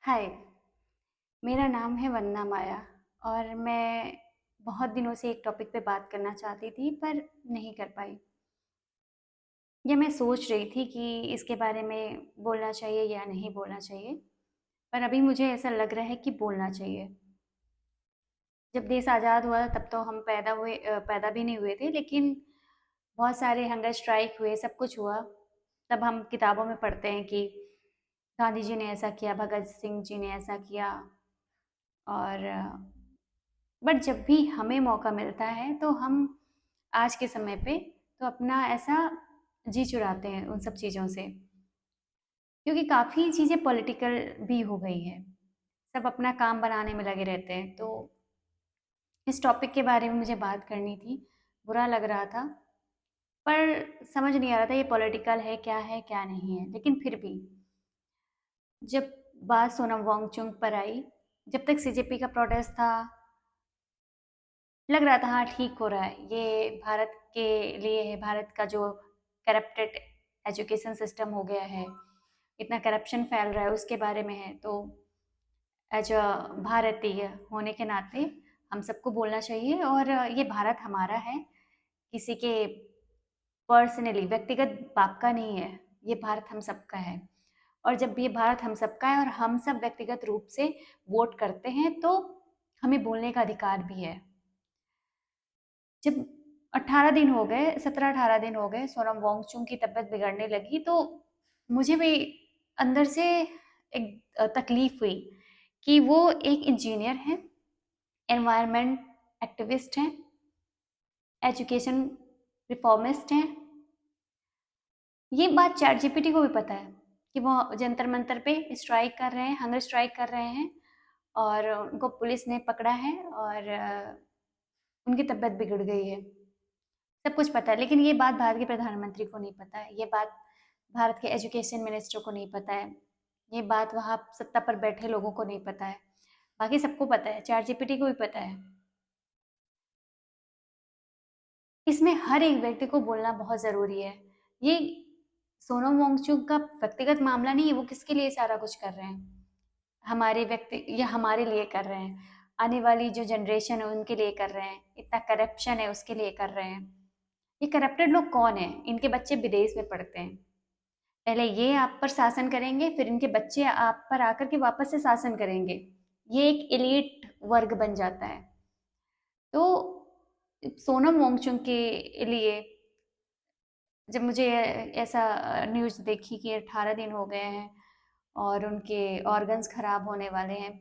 हाय, मेरा नाम है वंदना माया और मैं बहुत दिनों से एक टॉपिक पे बात करना चाहती थी पर नहीं कर पाई। या मैं सोच रही थी कि इसके बारे में बोलना चाहिए या नहीं बोलना चाहिए, पर अभी मुझे ऐसा लग रहा है कि बोलना चाहिए। जब देश आज़ाद हुआ तब तो हम पैदा भी नहीं हुए थे, लेकिन बहुत सारे हंगर स्ट्राइक हुए, सब कुछ हुआ। तब हम किताबों में पढ़ते हैं कि गांधी जी ने ऐसा किया, भगत सिंह जी ने ऐसा किया। और बट जब भी हमें मौका मिलता है तो हम आज के समय पे तो अपना ऐसा जी चुराते हैं उन सब चीज़ों से, क्योंकि काफ़ी चीज़ें पॉलिटिकल भी हो गई है। सब अपना काम बनाने में लगे रहते हैं। तो इस टॉपिक के बारे में मुझे बात करनी थी। बुरा लग रहा था, पर समझ नहीं आ रहा था ये पॉलिटिकल है क्या नहीं है। लेकिन फिर भी जब बात सोनम वांगचुक पर आई, जब तक सीजेपी का प्रोटेस्ट था, लग रहा था हाँ ठीक हो रहा है, ये भारत के लिए है। भारत का जो करप्टेड एजुकेशन सिस्टम हो गया है, इतना करप्शन फैल रहा है, उसके बारे में है। तो एज अ भारतीय होने के नाते हम सबको बोलना चाहिए। और ये भारत हमारा है, किसी के पर्सनली व्यक्तिगत बाप का नहीं है। ये भारत हम सबका है। और जब ये भारत हम सबका है और हम सब व्यक्तिगत रूप से वोट करते हैं, तो हमें बोलने का अधिकार भी है। जब 18 दिन हो गए, 17-18 दिन हो गए, सोनम वांगचुक की तबीयत बिगड़ने लगी, तो मुझे भी अंदर से एक तकलीफ हुई कि वो एक इंजीनियर हैं, एनवायरनमेंट एक्टिविस्ट हैं, एजुकेशन रिफॉर्मिस्ट हैं। ये बात चैट जीपीटी को भी पता है कि वो जंतर मंतर पे स्ट्राइक कर रहे हैं, हंगर स्ट्राइक कर रहे हैं, और उनको पुलिस ने पकड़ा है और उनकी तबीयत बिगड़ गई है। सब कुछ पता है, लेकिन ये बात भारत के प्रधानमंत्री को नहीं पता है। ये बात भारत के एजुकेशन मिनिस्टर को नहीं पता है। ये बात वहाँ सत्ता पर बैठे लोगों को नहीं पता है। बाकी सबको पता है, चैट जीपीटी को भी पता है। इसमें हर एक व्यक्ति को बोलना बहुत ज़रूरी है। ये सोनम वांगचुक का व्यक्तिगत मामला नहीं है। वो किसके लिए सारा कुछ कर रहे हैं? हमारे व्यक्ति या हमारे लिए कर रहे हैं। आने वाली जो जनरेशन है उनके लिए कर रहे हैं। इतना करप्शन है उसके लिए कर रहे हैं। ये करप्टेड लोग कौन है? इनके बच्चे विदेश में पढ़ते हैं। पहले ये आप पर शासन करेंगे, फिर इनके बच्चे आप पर आकर के वापस से शासन करेंगे। ये एक एलीट वर्ग बन जाता है। तो सोनम वांगचुक के लिए जब मुझे ऐसा न्यूज़ देखी कि 18 दिन हो गए हैं और उनके ऑर्गन्स खराब होने वाले हैं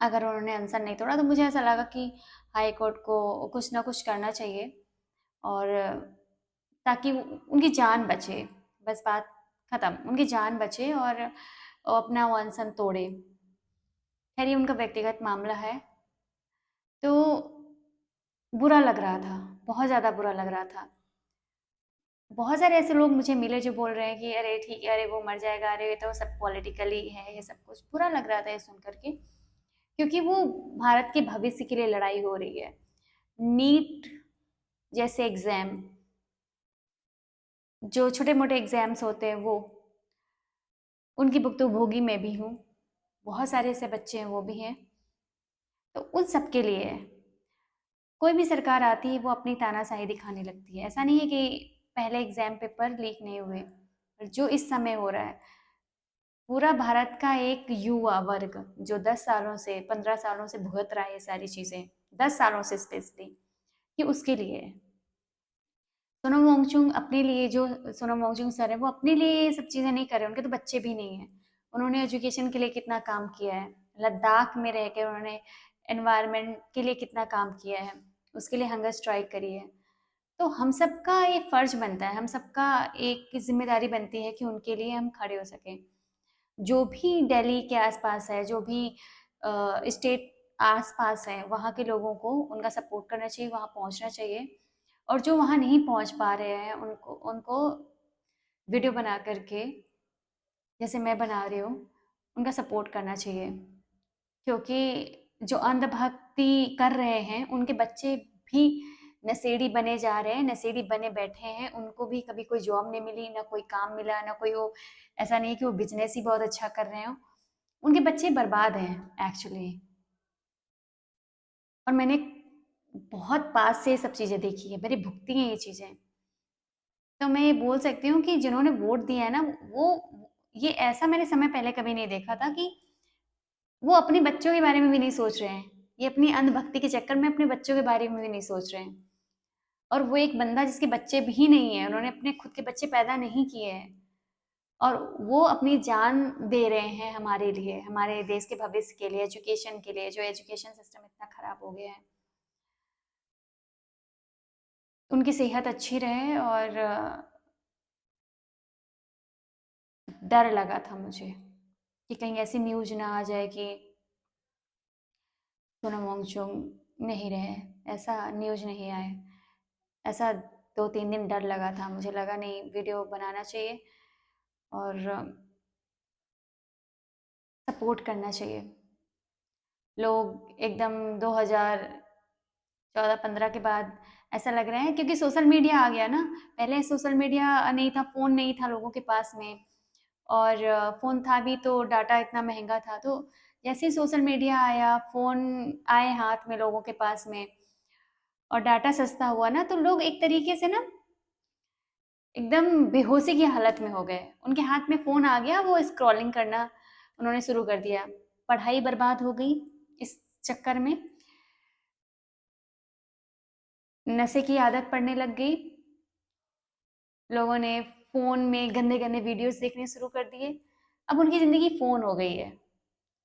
अगर उन्होंने अनशन नहीं तोड़ा, तो मुझे ऐसा लगा कि हाई कोर्ट को कुछ ना कुछ करना चाहिए, और ताकि उनकी जान बचे। बस बात खत्म, उनकी जान बचे और वो अपना वो अनशन तोड़े। खैर ये उनका व्यक्तिगत मामला है। तो बुरा लग रहा था, बहुत ज़्यादा बुरा लग रहा था। बहुत सारे ऐसे लोग मुझे मिले जो बोल रहे हैं कि अरे ठीक है, अरे वो मर जाएगा, अरे ये तो सब पॉलिटिकली है, ये सब कुछ बुरा लग रहा था ये सुन करके। क्योंकि वो भारत के भविष्य के लिए लड़ाई हो रही है। नीट जैसे एग्ज़ाम, जो छोटे मोटे एग्ज़ाम्स होते हैं, वो उनकी भुक्तभोगी मैं भी हूँ। बहुत सारे ऐसे बच्चे हैं, वो भी हैं। तो उन सब के लिए कोई भी सरकार आती है वो अपनी तानाशाही दिखाने लगती है। ऐसा नहीं है कि पहले एग्ज़ाम पेपर लीक नहीं हुए, पर जो इस समय हो रहा है, पूरा भारत का एक युवा वर्ग जो 10 सालों से 15 सालों से भुगत रहा है ये सारी चीज़ें, 10 सालों से स्पेशली, ये उसके लिए है। सोनम वांगचुक अपने लिए, जो सोनम वांगचुक सर है, वो अपने लिए ये सब चीज़ें नहीं कर रहे, उनके तो बच्चे भी नहीं हैं। उन्होंने एजुकेशन के लिए कितना काम किया है, लद्दाख में रह के उन्होंने एनवायरनमेंट के लिए कितना काम किया है, उसके लिए हंगर स्ट्राइक करी है। तो हम सबका ये फर्ज बनता है, हम सबका एक जिम्मेदारी बनती है कि उनके लिए हम खड़े हो सकें। जो भी दिल्ली के आसपास है, जो भी स्टेट आसपास है, वहाँ के लोगों को उनका सपोर्ट करना चाहिए, वहाँ पहुँचना चाहिए। और जो वहाँ नहीं पहुँच पा रहे हैं उनको उनको वीडियो बना करके, जैसे मैं बना रही हूँ, उनका सपोर्ट करना चाहिए। क्योंकि जो अंधभक्ति कर रहे हैं उनके बच्चे भी नशेड़ी बने जा रहे हैं, नशेड़ी बने बैठे हैं। उनको भी कभी कोई जॉब नहीं मिली, ना कोई काम मिला, ना कोई वो, ऐसा नहीं कि वो बिजनेस ही बहुत अच्छा कर रहे हो। उनके बच्चे बर्बाद हैं एक्चुअली। और मैंने बहुत पास से ये सब चीज़ें देखी है, मैंने भुगती हैं ये चीज़ें। तो मैं ये बोल सकती हूँ कि जिन्होंने वोट दिया है ना, वो ये ऐसा मैंने समय पहले कभी नहीं देखा था कि वो अपने बच्चों के बारे में भी नहीं सोच रहे हैं। ये अपनी अंधभक्ति के चक्कर में अपने बच्चों के बारे में भी नहीं सोच रहे हैं। और वो एक बंदा जिसके बच्चे भी नहीं हैं, उन्होंने अपने खुद के बच्चे पैदा नहीं किए हैं, और वो अपनी जान दे रहे हैं हमारे लिए, हमारे देश के भविष्य के लिए, एजुकेशन के लिए, जो एजुकेशन सिस्टम इतना खराब हो गया है। उनकी सेहत अच्छी रहे। और डर लगा था मुझे कि कहीं ऐसी न्यूज़ ना आ जाए कि सोनम वांगचुक नहीं रहे, ऐसा न्यूज़ नहीं आए। ऐसा 2-3 दिन डर लगा था, मुझे लगा नहीं, वीडियो बनाना चाहिए और सपोर्ट करना चाहिए। लोग एकदम 2014-15 के बाद ऐसा लग रहा है, क्योंकि सोशल मीडिया आ गया ना। पहले सोशल मीडिया नहीं था, फ़ोन नहीं था लोगों के पास में, और फ़ोन था भी तो डाटा इतना महंगा था। तो जैसे ही सोशल मीडिया आया, फ़ोन आए हाथ में लोगों के पास में, और डाटा सस्ता हुआ ना, तो लोग एक तरीके से ना एकदम बेहोशी की हालत में हो गए। उनके हाथ में फ़ोन आ गया, वो स्क्रॉलिंग करना उन्होंने शुरू कर दिया। पढ़ाई बर्बाद हो गई इस चक्कर में, नशे की आदत पड़ने लग गई, लोगों ने फ़ोन में गंदे-गंदे वीडियोज़ देखने शुरू कर दिए। अब उनकी ज़िंदगी फ़ोन हो गई है।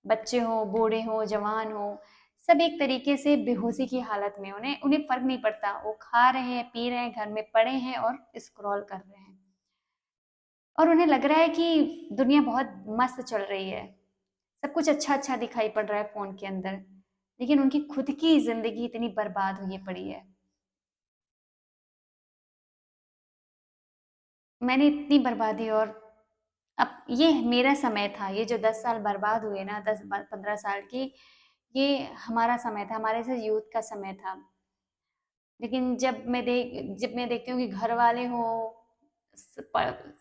बच्चे हों, बूढ़े हों, जवान हों, सब एक तरीके से बेहोशी की हालत में, उन्हें उन्हें फ़र्क नहीं पड़ता। वो खा रहे हैं, पी रहे हैं, घर में पड़े हैं और स्क्रॉल कर रहे हैं। और उन्हें लग रहा है कि दुनिया बहुत मस्त चल रही है, सब कुछ अच्छा-अच्छा दिखाई पड़ रहा है फ़ोन के अंदर, लेकिन उनकी खुद की ज़िंदगी इतनी बर्बाद हुई पड़ी है। मैंने इतनी बर्बादी, और अब ये मेरा समय था, ये जो 10 साल बर्बाद हुए ना, 10-15 साल की, ये हमारा समय था, हमारे से यूथ का समय था। लेकिन जब मैं देखती हूँ कि घर वाले हों,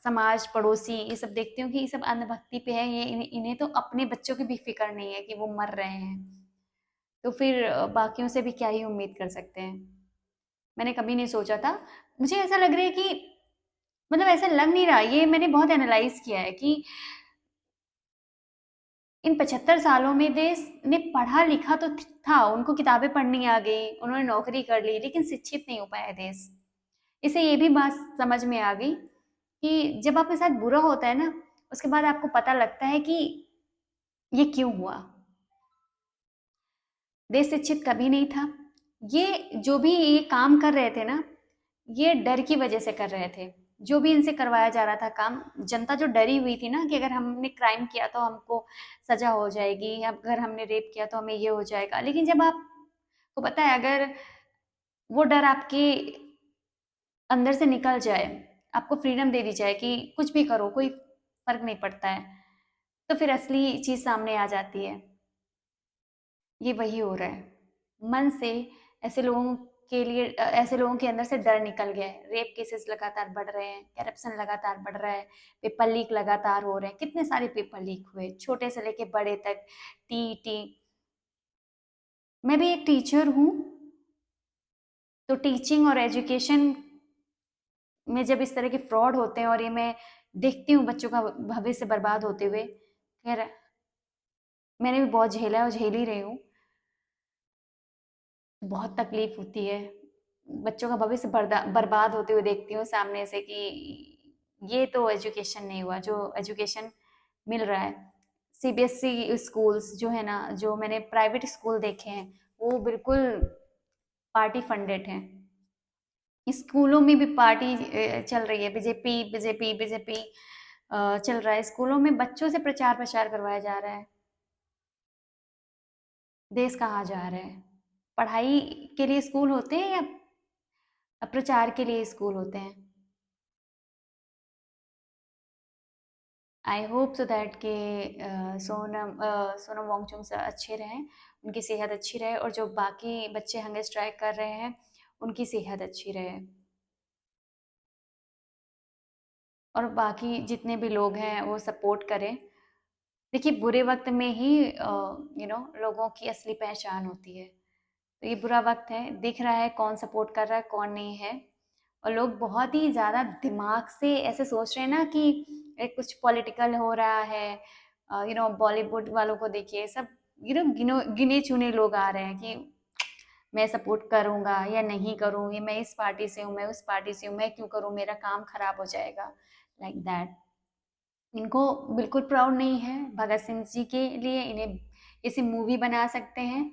समाज, पड़ोसी, ये सब देखती हूँ कि ये सब अंधभक्ति पे है, ये इन्हें तो अपने बच्चों की भी फिक्र नहीं है कि वो मर रहे हैं, तो फिर बाकियों से भी क्या ही उम्मीद कर सकते हैं। मैंने कभी नहीं सोचा था। मुझे ऐसा लग रहा है कि, मतलब ऐसा लग नहीं रहा, ये मैंने बहुत एनालाइज किया है कि इन 75 सालों में देश ने पढ़ा लिखा तो था, उनको किताबें पढ़नी आ गई, उन्होंने नौकरी कर ली, लेकिन शिक्षित नहीं हो पाया देश। इसे ये भी बात समझ में आ गई कि जब आपके साथ बुरा होता है ना, उसके बाद आपको पता लगता है कि ये क्यों हुआ। देश शिक्षित कभी नहीं था। ये जो भी ये काम कर रहे थे ना, ये डर की वजह से कर रहे थे। जो भी इनसे करवाया जा रहा था काम, जनता जो डरी हुई थी ना कि अगर हमने क्राइम किया तो हमको सजा हो जाएगी, अगर हमने रेप किया तो हमें ये हो जाएगा। लेकिन जब आपको पता है, अगर वो डर आपके अंदर से निकल जाए, आपको फ्रीडम दे दी जाए कि कुछ भी करो, कोई फर्क नहीं पड़ता है, तो फिर असली चीज सामने आ जाती है। ये वही हो रहा है। मन से ऐसे लोगों ऐसे लोगों के अंदर से डर निकल गया है। रेप केसेस लगातार बढ़ रहे हैं, करप्शन लगातार बढ़ रहा है, पेपर लीक लगातार हो रहे हैं। कितने सारे पेपर लीक हुए, छोटे से लेके बड़े तक, टीईटी। मैं भी एक टीचर हूँ, तो टीचिंग और एजुकेशन में जब इस तरह के फ्रॉड होते हैं और ये मैं देखती हूँ बच्चों का भविष्य बर्बाद होते हुए, खैर मैंने भी बहुत झेला है और झेल ही रही हूँ। बहुत तकलीफ होती है, बच्चों का भविष्य बर्बाद होते हुए देखती हूँ सामने से कि ये तो एजुकेशन नहीं हुआ जो एजुकेशन मिल रहा है। सीबीएसई स्कूल्स जो है ना, जो मैंने प्राइवेट स्कूल देखे हैं, वो बिल्कुल पार्टी फंडेड हैं। स्कूलों में भी पार्टी चल रही है, बीजेपी बीजेपी बीजेपी चल रहा है। स्कूलों में बच्चों से प्रचार प्रसार करवाया जा रहा है। देश कहाँ जा रहा है? पढ़ाई के लिए स्कूल होते हैं या प्रचार के लिए स्कूल होते हैं? आई होप सो दैट कि सोनम वांगचुक सर अच्छे रहें, उनकी सेहत अच्छी रहे, और जो बाकी बच्चे हंगर स्ट्राइक कर रहे हैं उनकी सेहत अच्छी रहे, और बाकी जितने भी लोग हैं वो सपोर्ट करें। देखिए, बुरे वक़्त में ही लोगों की असली पहचान होती है। तो ये बुरा वक़्त है, दिख रहा है कौन सपोर्ट कर रहा है, कौन नहीं है। और लोग बहुत ही ज़्यादा दिमाग से ऐसे सोच रहे हैं ना कि कुछ पॉलिटिकल हो रहा है। बॉलीवुड वालों को देखिए, सब गिने-चुने लोग आ रहे हैं कि मैं सपोर्ट करूँगा या नहीं करूँ, ये मैं इस पार्टी से हूँ, मैं उस पार्टी से हूँ, मैं क्यों करूँ, मेरा काम खराब हो जाएगा, लाइक दैट। इनको बिल्कुल प्राउड नहीं है भगत सिंह जी के लिए। इन्हें इसे मूवी बना सकते हैं,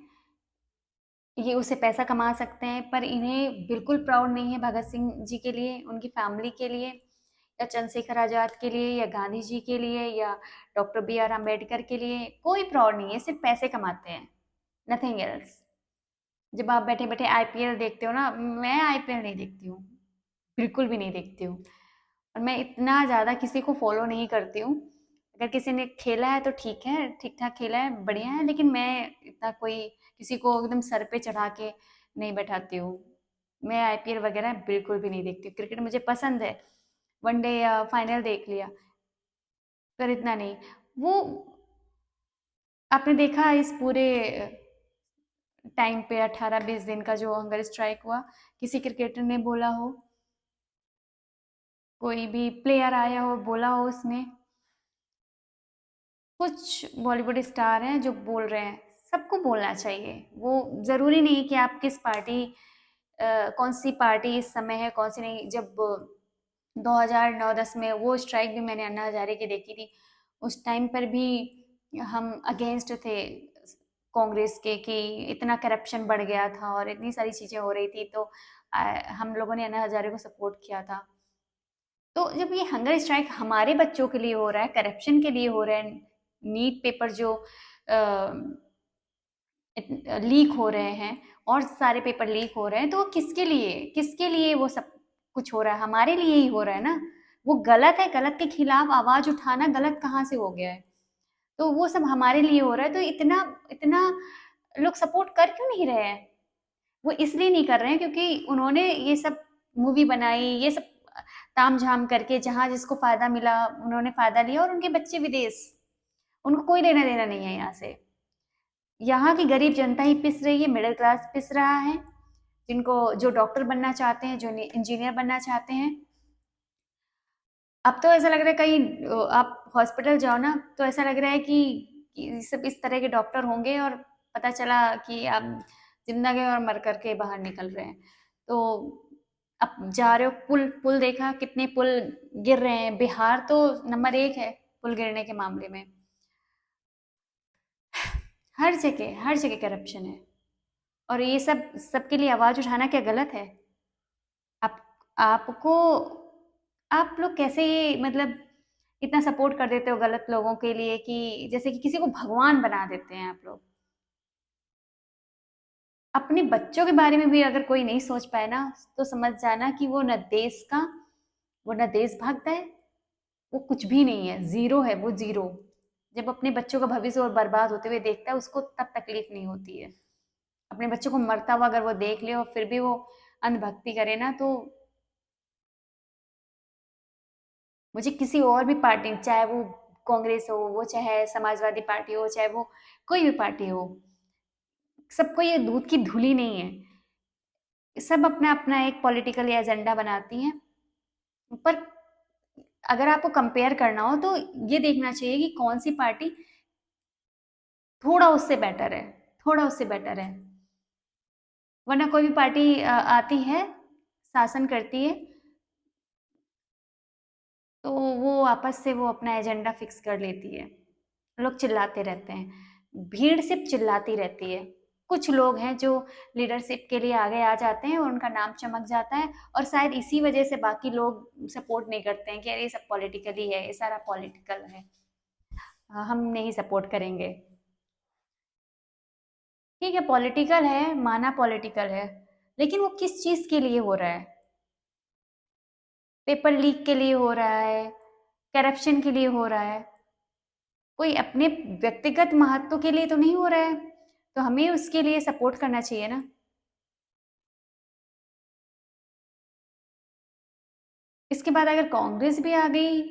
ये उससे पैसा कमा सकते हैं, पर इन्हें बिल्कुल प्राउड नहीं है भगत सिंह जी के लिए, उनकी फैमिली के लिए, या चंद्रशेखर आज़ाद के लिए, या गांधी जी के लिए, या डॉक्टर बी आर अम्बेडकर के लिए। कोई प्राउड नहीं है, सिर्फ पैसे कमाते हैं, नथिंग एल्स। जब आप बैठे बैठे आईपीएल देखते हो ना, मैं आईपीएल नहीं देखती हूँ, बिल्कुल भी नहीं देखती हूँ। और मैं इतना ज़्यादा किसी को फॉलो नहीं करती हूँ। अगर किसी ने खेला है तो ठीक है, ठीक ठाक खेला है, बढ़िया है, लेकिन मैं इतना कोई किसी को एकदम सर पे चढ़ा के नहीं बैठाती हूँ। मैं आईपीएल वगैरह बिल्कुल भी नहीं देखती हूँ। क्रिकेट मुझे पसंद है, वनडे या फाइनल देख लिया, पर इतना नहीं। वो आपने देखा इस पूरे टाइम पे 18-20 दिन का जो हंगर स्ट्राइक हुआ, किसी क्रिकेटर ने बोला हो, कोई भी प्लेयर आया हो बोला हो उसने? कुछ बॉलीवुड स्टार हैं जो बोल रहे हैं, सबको बोलना चाहिए। वो ज़रूरी नहीं कि आप किस पार्टी कौन सी पार्टी इस समय है, कौन सी नहीं। जब 2009-10 में वो स्ट्राइक भी मैंने अन्ना हजारे की देखी थी, उस टाइम पर भी हम अगेंस्ट थे कांग्रेस के कि इतना करप्शन बढ़ गया था और इतनी सारी चीज़ें हो रही थी, तो हम लोगों ने अन्ना हजारे को सपोर्ट किया था। तो जब ये हंगर स्ट्राइक हमारे बच्चों के लिए हो रहा है, करप्शन के लिए हो रहा है, नीट पेपर जो लीक हो रहे हैं और सारे पेपर लीक हो रहे हैं, तो वो किसके लिए वो सब कुछ हो रहा है? हमारे लिए ही हो रहा है ना। वो गलत है, गलत के खिलाफ आवाज उठाना गलत कहाँ से हो गया है? तो वो सब हमारे लिए हो रहा है, तो इतना इतना लोग सपोर्ट कर क्यों नहीं रहे हैं? वो इसलिए नहीं कर रहे हैं क्योंकि उन्होंने ये सब मूवी बनाई, ये सब ताम झाम करके, जहां जिसको फायदा मिला उन्होंने फायदा लिया, और उनके बच्चे विदेश, उनको कोई लेना देना नहीं है यहाँ से। यहाँ की गरीब जनता ही पिस रही है, मिडिल क्लास पिस रहा है, जिनको जो डॉक्टर बनना चाहते हैं, जो इंजीनियर बनना चाहते हैं। अब तो ऐसा लग रहा है कहीं आप हॉस्पिटल जाओ ना, तो ऐसा लग रहा है कि सब इस तरह के डॉक्टर होंगे, और पता चला कि आप जिंदा गए और मर करके बाहर निकल रहे हैं। तो अब जा रहे हो, पुल पुल देखा, कितने पुल गिर रहे हैं। बिहार तो नंबर 1 है पुल गिरने के मामले में। हर जगह करप्शन है, और ये सब सबके लिए आवाज उठाना क्या गलत है? आप आपको आप लोग कैसे ये मतलब इतना सपोर्ट कर देते हो गलत लोगों के लिए, कि जैसे कि किसी को भगवान बना देते हैं आप लोग। अपने बच्चों के बारे में भी अगर कोई नहीं सोच पाए ना, तो समझ जाना कि वो न देश का, वो न देशभक्त है, वो कुछ भी नहीं है, जीरो है वो, जीरो। जब अपने बच्चों का भविष्य और बर्बाद होते हुए देखता है, उसको तब तकलीफ नहीं होती है। अपने बच्चों को मरता हुआ अगर वो देख ले और फिर भी वो अंधभक्ति करे ना, तो मुझे किसी और भी पार्टी, चाहे वो कांग्रेस हो, वो चाहे समाजवादी पार्टी हो, चाहे वो कोई भी पार्टी हो, सबको ये दूध की धुली नहीं है। सब अपना अपना एक पॉलिटिकल एजेंडा बनाती हैं, पर अगर आपको कंपेयर करना हो तो ये देखना चाहिए कि कौन सी पार्टी थोड़ा उससे बेटर है, थोड़ा उससे बेटर है। वरना कोई भी पार्टी आती है, शासन करती है, तो वो आपस से वो अपना एजेंडा फिक्स कर लेती है। लोग चिल्लाते रहते हैं, भीड़ सिर्फ चिल्लाती रहती है। कुछ लोग हैं जो लीडरशिप के लिए आगे आ जाते हैं और उनका नाम चमक जाता है, और शायद इसी वजह से बाकी लोग सपोर्ट नहीं करते हैं कि अरे ये सब पॉलिटिकली है, ये सारा पॉलिटिकल है, हम नहीं सपोर्ट करेंगे। ठीक है, पॉलिटिकल है, माना पॉलिटिकल है, लेकिन वो किस चीज के लिए हो रहा है? पेपर लीक के लिए हो रहा है, करप्शन के लिए हो रहा है, कोई अपने व्यक्तिगत महत्व के लिए तो नहीं हो रहा है। तो हमें उसके लिए सपोर्ट करना चाहिए ना। इसके बाद अगर कांग्रेस भी आ गई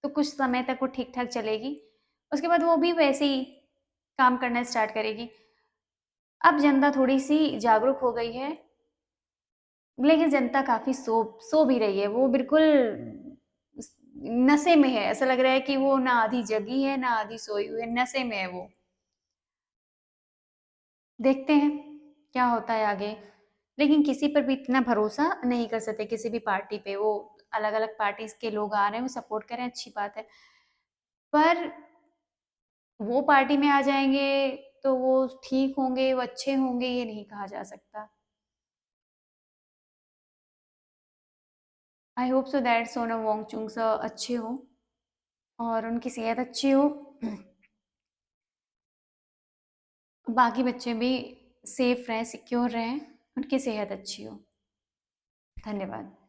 तो कुछ समय तक वो ठीक ठाक चलेगी, उसके बाद वो भी वैसे ही काम करना स्टार्ट करेगी। अब जनता थोड़ी-सी जागरूक हो गई है, लेकिन जनता काफ़ी सो भी रही है। वो बिल्कुल स नशे में है। ऐसा लग रहा है कि वो ना आधी जगी है, ना आधी सोई हुई है, नशे में है वो। देखते हैं क्या होता है आगे। लेकिन किसी पर भी इतना भरोसा नहीं कर सकते, किसी भी पार्टी पे। वो अलग-अलग पार्टीज़ के लोग आ रहे हैं, वो सपोर्ट कर रहे हैं, अच्छी बात है। पर वो पार्टी में आ जाएँगे तो वो ठीक होंगे, वो अच्छे होंगे, ये नहीं कहा जा सकता। I hope so that Sonam Wangchuk अच्छे हों और उनकी सेहत अच्छी हो। बाकी बच्चे भी सेफ रहें, सिक्योर रहें, उनकी सेहत अच्छी हो। धन्यवाद।